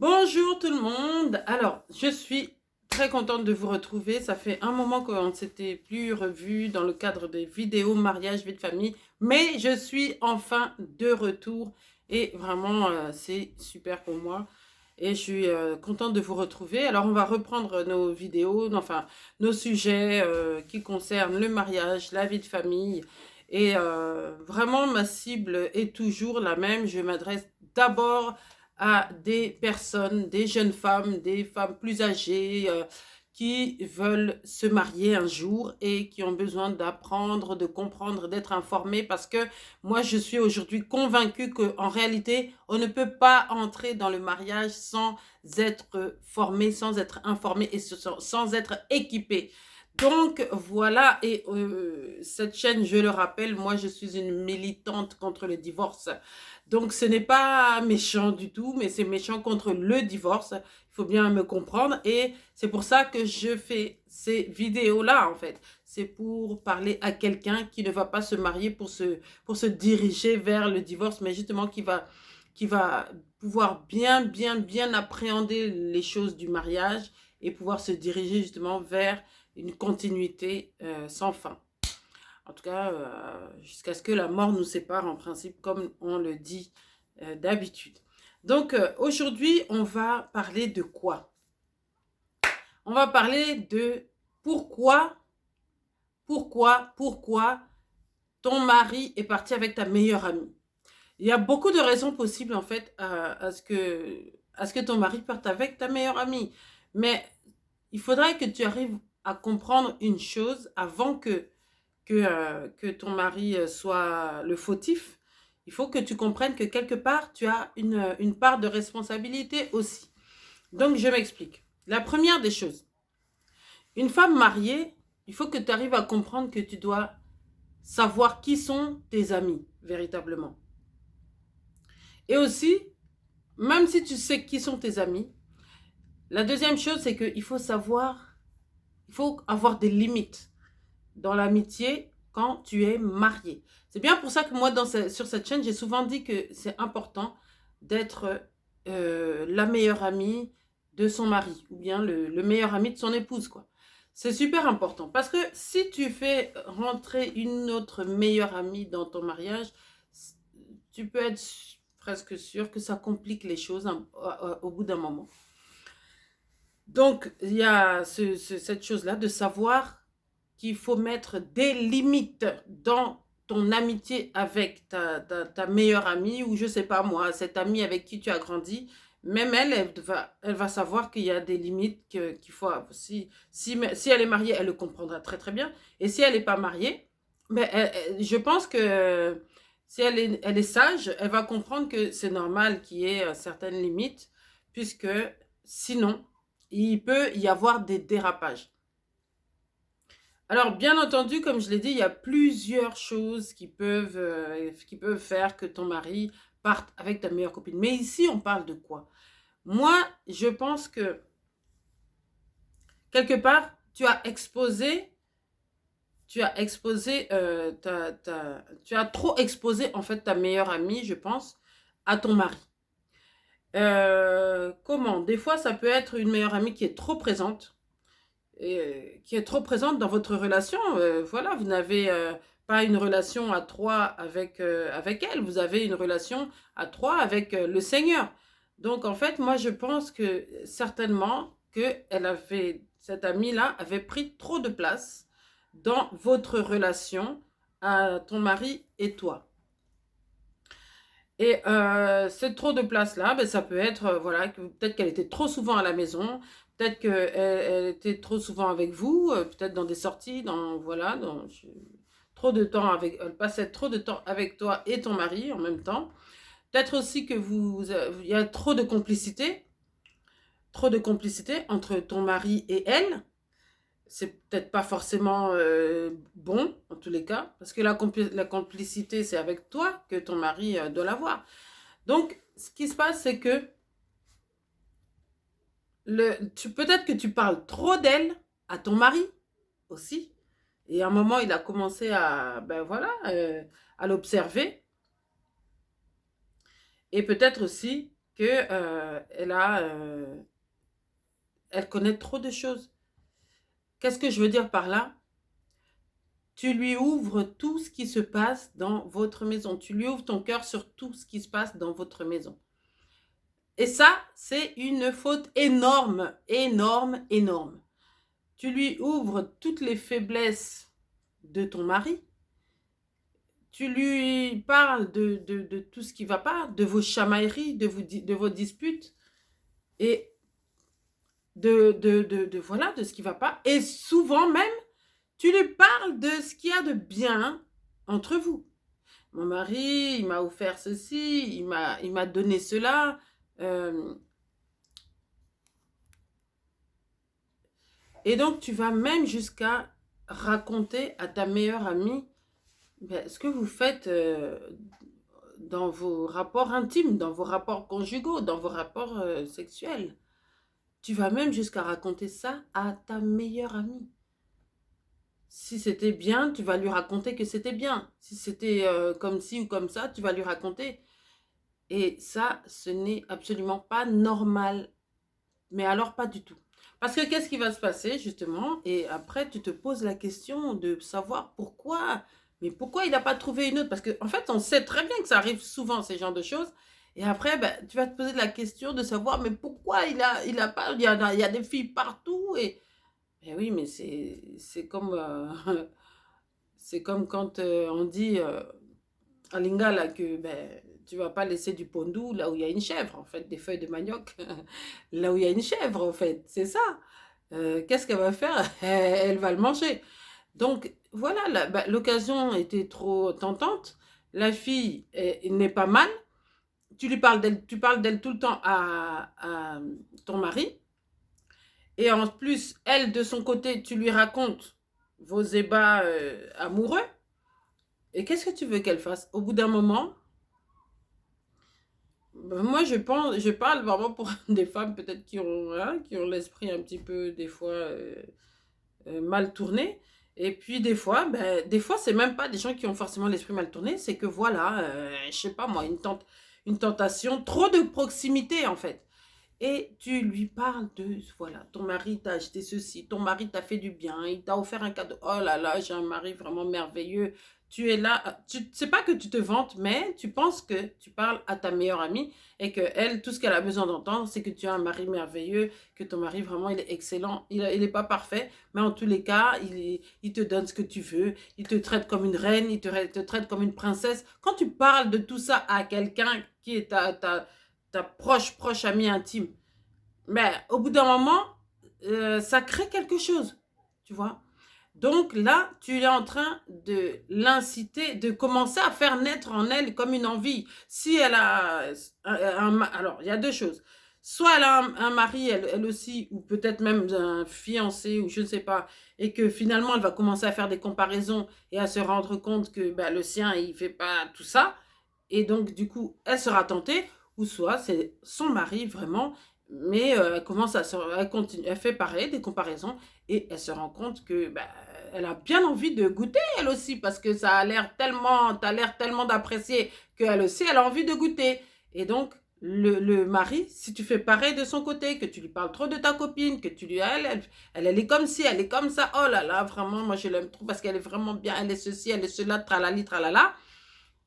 Bonjour tout le monde. Alors, je suis très contente de vous retrouver. Ça fait un moment qu'on ne s'était plus revu dans le cadre des vidéos mariage, vie de famille. Mais je suis enfin de retour et vraiment, c'est super pour moi. Et je suis contente de vous retrouver. Alors, on va reprendre nos vidéos, enfin, nos sujets qui concernent le mariage, la vie de famille. Et vraiment, ma cible est toujours la même. Je m'adresse d'abord à des personnes, des jeunes femmes, des femmes plus âgées qui veulent se marier un jour et qui ont besoin d'apprendre, de comprendre, d'être informées parce que moi, je suis aujourd'hui convaincue qu'en réalité, on ne peut pas entrer dans le mariage sans être formé, sans être informé et sans être équipé. Donc voilà, et cette chaîne, je le rappelle, moi je suis une militante contre le divorce. Donc ce n'est pas méchant du tout, mais c'est méchant contre le divorce. Il faut bien me comprendre. Et c'est pour ça que je fais ces vidéos-là, en fait. C'est pour parler à quelqu'un qui ne va pas se marier pour se diriger vers le divorce, mais justement qui va pouvoir bien appréhender les choses du mariage et pouvoir se diriger justement vers une continuité sans fin. En tout cas, jusqu'à ce que la mort nous sépare en principe, comme on le dit d'habitude. Donc, aujourd'hui, on va parler de quoi? On va parler de pourquoi ton mari est parti avec ta meilleure amie. Il y a beaucoup de raisons possibles, en fait, à ce que ton mari parte avec ta meilleure amie. Mais il faudrait que tu arrives à comprendre une chose avant que ton mari soit le fautif. Il faut que tu comprennes que quelque part, tu as une part de responsabilité aussi. Donc, je m'explique. La première des choses, une femme mariée, il faut que tu arrives à comprendre que tu dois savoir qui sont tes amis, véritablement. Et aussi, même si tu sais qui sont tes amis, la deuxième chose, c'est qu'il faut savoir, il faut avoir des limites dans l'amitié quand tu es marié. C'est bien pour ça que moi, sur cette chaîne, j'ai souvent dit que c'est important d'être la meilleure amie de son mari ou bien le meilleur ami de son épouse, quoi. C'est super important parce que si tu fais rentrer une autre meilleure amie dans ton mariage, tu peux être presque sûr que ça complique les choses au bout d'un moment. Donc, il y a cette chose-là de savoir qu'il faut mettre des limites dans ton amitié avec ta meilleure amie ou je sais pas moi, cette amie avec qui tu as grandi. Même elle va savoir qu'il y a des limites qu'il faut. Si elle est mariée, elle le comprendra très très bien. Et si elle n'est pas mariée, ben, je pense que si elle est sage, elle va comprendre que c'est normal qu'il y ait certaines limites, puisque sinon, il peut y avoir des dérapages. Alors, bien entendu, comme je l'ai dit, il y a plusieurs choses qui peuvent faire que ton mari parte avec ta meilleure copine. Mais ici, on parle de quoi? Moi, je pense que, quelque part, tu as trop exposé, en fait, ta meilleure amie, je pense, à ton mari. Comment? Des fois, ça peut être une meilleure amie qui est trop présente, qui est trop présente dans votre relation. Voilà, vous n'avez pas une relation à trois avec elle, vous avez une relation à trois avec le Seigneur. Donc, en fait, moi, je pense que certainement cette amie-là avait pris trop de place dans votre relation à ton mari et toi. Et cette trop de place-là, ben, ça peut être, voilà, peut-être qu'elle était trop souvent à la maison, peut-être qu'elle était trop souvent avec vous, peut-être dans des sorties, voilà, trop de temps elle passait trop de temps avec toi et ton mari en même temps. Peut-être aussi que il y a trop de complicité entre ton mari et elle. C'est peut-être pas forcément bon, en tous les cas, parce que la complicité, c'est avec toi que ton mari doit l'avoir. Donc, ce qui se passe, c'est que peut-être que tu parles trop d'elle à ton mari aussi. Et à un moment, il a commencé ben voilà, à l'observer. Et peut-être aussi que elle connaît trop de choses. Qu'est-ce que je veux dire par là? Tu lui ouvres tout ce qui se passe dans votre maison. Tu lui ouvres ton cœur sur tout ce qui se passe dans votre maison. Et ça, c'est une faute énorme, énorme, énorme. Tu lui ouvres toutes les faiblesses de ton mari. Tu lui parles de tout ce qui ne va pas, de vos chamailleries, de vos disputes et voilà, de ce qui ne va pas. Et souvent même, tu lui parles de ce qu'il y a de bien entre vous. Mon mari, il m'a offert ceci, il m'a donné cela. Et donc, tu vas même jusqu'à raconter à ta meilleure amie ce que vous faites dans vos rapports intimes, dans vos rapports conjugaux, dans vos rapports sexuels. Tu vas même jusqu'à raconter ça à ta meilleure amie. Si c'était bien, tu vas lui raconter que c'était bien. Si c'était comme ci ou comme ça, tu vas lui raconter. Et ça, ce n'est absolument pas normal. Mais alors, pas du tout. Parce que qu'est-ce qui va se passer, justement? Et après, tu te poses la question de savoir pourquoi. Mais pourquoi il n'a pas trouvé une autre? Parce qu'en fait, on sait très bien que ça arrive souvent, ces genres de choses. Et après, ben, tu vas te poser la question de savoir, mais pourquoi il a pas... il y a des filles partout. Et oui, mais c'est comme... c'est comme quand on dit à Lingala que ben, tu vas pas laisser du pondou là où il y a une chèvre, en fait, des feuilles de manioc, là où il y a une chèvre, en fait, c'est ça. Qu'est-ce qu'elle va faire? Elle va le manger. Donc, voilà, ben, l'occasion était trop tentante. La fille n'est pas mal. Tu parles d'elle tout le temps à ton mari. Et en plus, elle, de son côté, tu lui racontes vos ébats amoureux. Et qu'est-ce que tu veux qu'elle fasse? Au bout d'un moment, ben, moi je parle vraiment pour des femmes peut-être qui ont l'esprit un petit peu des fois mal tourné. Et puis des fois c'est même pas des gens qui ont forcément l'esprit mal tourné, c'est que voilà, je sais pas moi, une tentation, trop de proximité en fait. Et tu lui parles de, voilà, ton mari t'a acheté ceci, ton mari t'a fait du bien, il t'a offert un cadeau. Oh là là, j'ai un mari vraiment merveilleux. Tu es là, c'est pas que tu te vantes, mais tu penses que tu parles à ta meilleure amie et que elle, tout ce qu'elle a besoin d'entendre, c'est que tu as un mari merveilleux, que ton mari vraiment, il est excellent. Il est pas parfait, mais en tous les cas, il te donne ce que tu veux, il te traite comme une reine, te traite comme une princesse. Quand tu parles de tout ça à quelqu'un qui est ta proche amie intime, mais au bout d'un moment, ça crée quelque chose, tu vois. Donc là, tu es en train de l'inciter, de commencer à faire naître en elle comme une envie. Si elle a alors, il y a deux choses. Soit elle a un mari, elle aussi, ou peut-être même un fiancé, ou je ne sais pas, et que finalement, elle va commencer à faire des comparaisons et à se rendre compte que ben, le sien, il ne fait pas tout ça. Et donc, du coup, elle sera tentée, ou soit c'est son mari vraiment, mais elle commence elle continue, elle fait pareil, des comparaisons, et elle se rend compte que bah, elle a bien envie de goûter elle aussi, parce que ça a l'air tellement, t'as l'air tellement d'apprécier qu'elle aussi, elle a envie de goûter. Et donc, le mari, si tu fais pareil de son côté, que tu lui parles trop de ta copine, que tu lui, elle est comme ci, elle est comme ça, oh là là, vraiment, moi je l'aime trop parce qu'elle est vraiment bien, elle est ceci, elle est cela, tralali, tralala.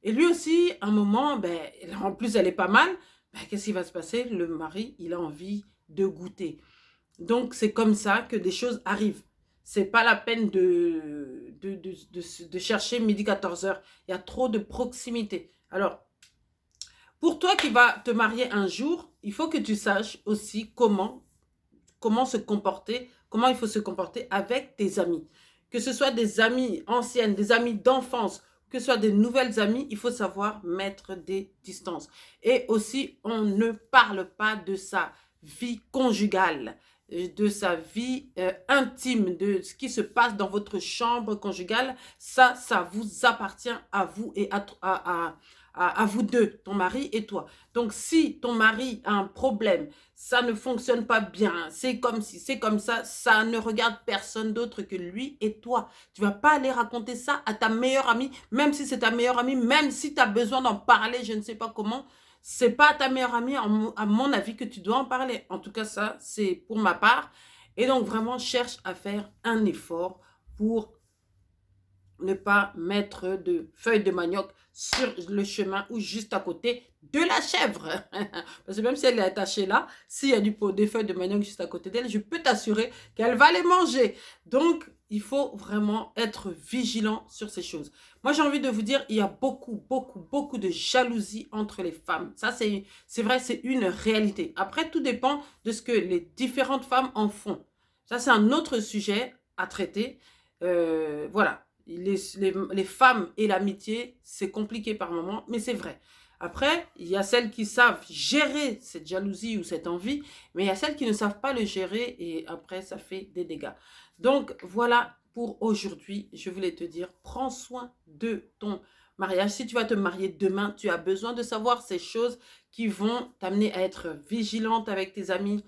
Et lui aussi, à un moment, ben, en plus, elle est pas mal. Ben, qu'est-ce qui va se passer? Le mari, il a envie de goûter. Donc, c'est comme ça que des choses arrivent. C'est pas la peine de chercher midi 14 heures. Il y a trop de proximité. Alors, pour toi qui vas te marier un jour, il faut que tu saches aussi comment se comporter, comment il faut se comporter avec tes amis. Que ce soit des amis anciennes, des amis d'enfance, que ce soit des nouvelles amies, il faut savoir mettre des distances. Et aussi, on ne parle pas de sa vie conjugale, de sa vie intime, de ce qui se passe dans votre chambre conjugale. Ça vous appartient à vous et à vous deux, ton mari et toi. Donc, si ton mari a un problème, ça ne fonctionne pas bien, c'est comme si, c'est comme ça ne regarde personne d'autre que lui et toi. Tu vas pas aller raconter ça à ta meilleure amie, même si c'est ta meilleure amie, même si tu as besoin d'en parler, je ne sais pas comment. c'est pas à ta meilleure amie, à mon avis, que tu dois en parler. En tout cas, ça, c'est pour ma part. Et donc, vraiment, cherche à faire un effort pour ne pas mettre de feuilles de manioc sur le chemin ou juste à côté de la chèvre. Parce que même si elle est attachée là, s'il y a des feuilles de manioc juste à côté d'elle, je peux t'assurer qu'elle va les manger. Donc, il faut vraiment être vigilant sur ces choses. Moi, j'ai envie de vous dire, il y a beaucoup de jalousie entre les femmes. Ça, c'est vrai, c'est une réalité. Après, tout dépend de ce que les différentes femmes en font. Ça, c'est un autre sujet à traiter. Voilà. Les femmes et l'amitié, c'est compliqué par moments, mais c'est vrai. Après, il y a celles qui savent gérer cette jalousie ou cette envie, mais il y a celles qui ne savent pas le gérer et après, ça fait des dégâts. Donc, voilà pour aujourd'hui. Je voulais te dire, prends soin de ton mariage. Si tu vas te marier demain, tu as besoin de savoir ces choses qui vont t'amener à être vigilante avec tes amis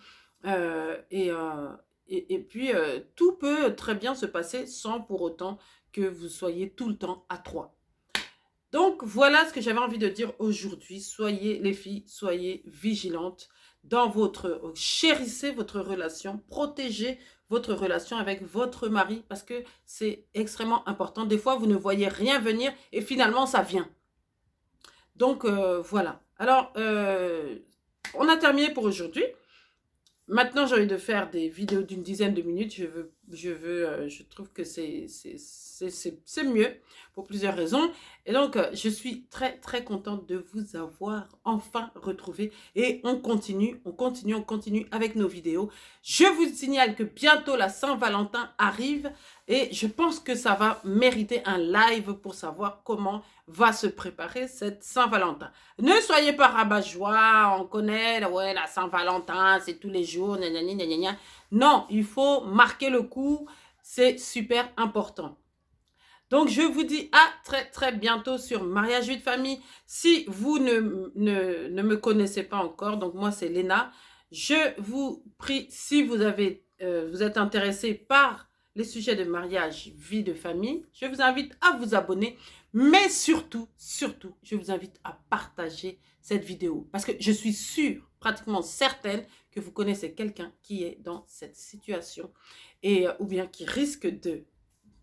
et puis, tout peut très bien se passer sans pour autant que vous soyez tout le temps à trois. Donc, voilà ce que j'avais envie de dire aujourd'hui. Soyez, les filles, soyez vigilantes dans chérissez votre relation, protégez votre relation avec votre mari parce que c'est extrêmement important. Des fois, vous ne voyez rien venir et finalement, ça vient. Donc, voilà. Alors, on a terminé pour aujourd'hui. Maintenant, j'ai envie de faire des vidéos d'une dizaine de minutes. Je trouve que c'est mieux pour plusieurs raisons. Et donc, je suis très contente de vous avoir enfin retrouvé. Et on continue avec nos vidéos. Je vous signale que bientôt la Saint-Valentin arrive. Et je pense que ça va mériter un live pour savoir comment va se préparer cette Saint-Valentin. Ne soyez pas rabat-joie, on connaît, ouais, la Saint-Valentin, c'est tous les jours, gna gna gna gna gna. Non, il faut marquer le coup, c'est super important. Donc, je vous dis à très bientôt sur Mariage Vie de Famille. Si vous ne me connaissez pas encore, donc moi c'est Léna, je vous prie, si vous êtes intéressé par les sujets de mariage, vie de famille, je vous invite à vous abonner. Mais surtout, je vous invite à partager cette vidéo. Parce que je suis sûre, pratiquement certaine, que vous connaissez quelqu'un qui est dans cette situation. Ou bien qui risque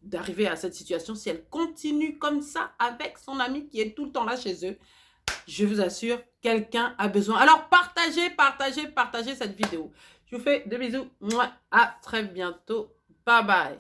d'arriver à cette situation si elle continue comme ça avec son ami qui est tout le temps là chez eux. Je vous assure, quelqu'un a besoin. Alors, partagez cette vidéo. Je vous fais de bisous. À très bientôt. Bye bye.